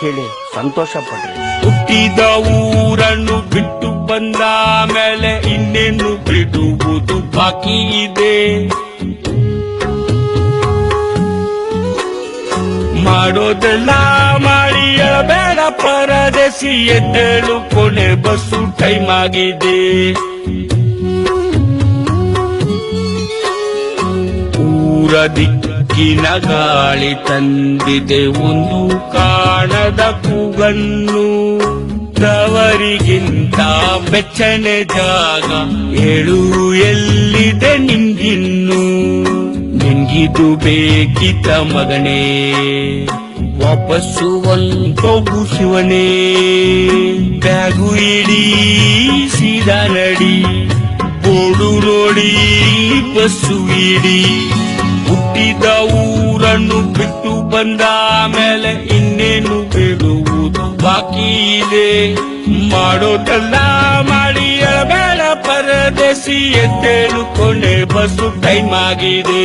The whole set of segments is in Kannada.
ಕೇಳಿ ಸಂತೋಷ ಪಡ್ರಿ. ಹುಟ್ಟಿದ ಊರನ್ನು ಬಿಟ್ಟು ಬಂದ ಮೇಲೆ ಇನ್ನೇನು ಬಿಡುವುದು ಬಾಕಿ ಇದೆ. ಮಾಡೋದೆಲ್ಲ ಮಾಡಿ ಬೇಡ ಪರದೇಸಿ, ಎದ್ದೇಳು ಕೊನೆ ಬಸ್ಸು ಟೈಮ್ ಆಗಿದೆ. ಊರ ದಿಕ್ಕಿನ ಗಾಳಿ ತಂದಿದೆ ಒಂದು ಕಾಣದ ಕೂಗನ್ನು. ತವರಿಗಿಂತ ಬೆಚ್ಚನೆ ಜಾಗ ಹೇಳು ಎಲ್ಲಿದೆ ನಿನ್ಗಿನ್ನು. ನಿನ್ಗಿದು ಬೇಕಿತ ಮಗನೇ, ವಾಪಸ್ಸು ಒಂದೋಗು ಶಿವನೇ. ಬ್ಯಾಗು ಇಡೀ ಸೀದಾ ನಡಿ, ಬೋಡು ನೋಡಿ ಬಸ್ಸು ಇಡಿ. ಹುಟ್ಟಿದ ಊರನ್ನು ಬಿಟ್ಟು ಬಂದ ಮೇಲೆ ಇನ್ನೇನು ಬಿಡುವುದು ಬಾಕಿ ಇದೆ. ಮಾಡೋದೆಲ್ಲ ಮಾಡಿ ಬೇಡ ಪರದೇಸಿ, ಎದ್ದೇಳು ಕೊನೆ ಬಸ್ಸು ಟೈಮ್ ಆಗಿದೆ.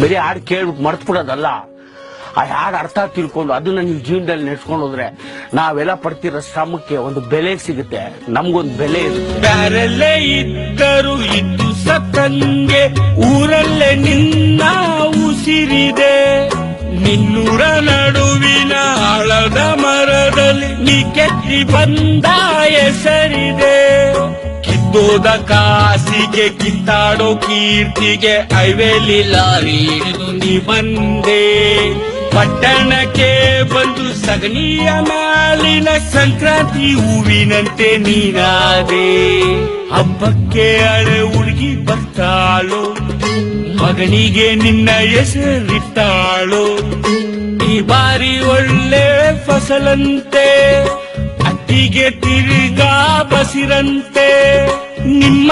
ಬರೀ ಹಾಡು ಕೇಳ್ಬಿಟ್ಟು ಮರ್ತು ಬಿಡೋದಲ್ಲ, ಆ ಹಾಡು ಅರ್ಥ ತಿಳ್ಕೊಂಡು ಅದನ್ನ ನಿಮ್ ಜೀವನದಲ್ಲಿ ನೆಡ್ಸ್ಕೊಂಡು ಹೋದ್ರೆ ನಾವೆಲ್ಲ ಪಡ್ತಿರೋ ಶ್ರಮಕ್ಕೆ ಒಂದು ಬೆಲೆ ಸಿಗುತ್ತೆ, ನಮ್ಗೊಂದು ಬೆಲೆ ಇರುತ್ತೆ. ಬ್ಯಾರಲ್ಲೇ ಇದ್ದರು ಇದ್ದು ಸತ್ತಂಗೆ ಊರಲ್ಲೇ ನಿನ್ನ ಉಸಿರಿದೆ. ನಿನ್ನೂರ ನಡುವಿನ ಆಳದ ಮರದಲ್ಲಿ ನೀ ಕೆತ್ತಿ ಬಂದ ಹೆಸರಿದೆ. ಕಿತ್ತೋದ ಕಾಸಿಗೆ ಕಿತ್ತಾಡೋ ಕೀರ್ತಿಗೆ ಹೈವೇಲಿ ಲಾರಿ ಹಿಡಿದು ನೀ ಬಂದೆ. ಪಟ್ಟಣಕ್ಕೆ ಬಂದು ಸಗಣಿಯ ಮಾಲಿನ ಸಂಕ್ರಾಂತಿ ಹೂವಿನಂತೆ ನೀನಾದೆ. ಹಬ್ಬಕ್ಕೆ ಹಳೆ ಹುಡುಗಿ ಬರ್ತಾಳೋ, ಮಗನಿಗೆ ನಿನ್ನ ಹೆಸರಿಟ್ಟಾಳೋ. ಈ ಬಾರಿ ಒಳ್ಳೆ ಫಸಲಂತೆ, ಅತ್ತಿಗೆ ತಿರುಗಾ ಬಸಿರಂತೆ ನಿಮ್ಮ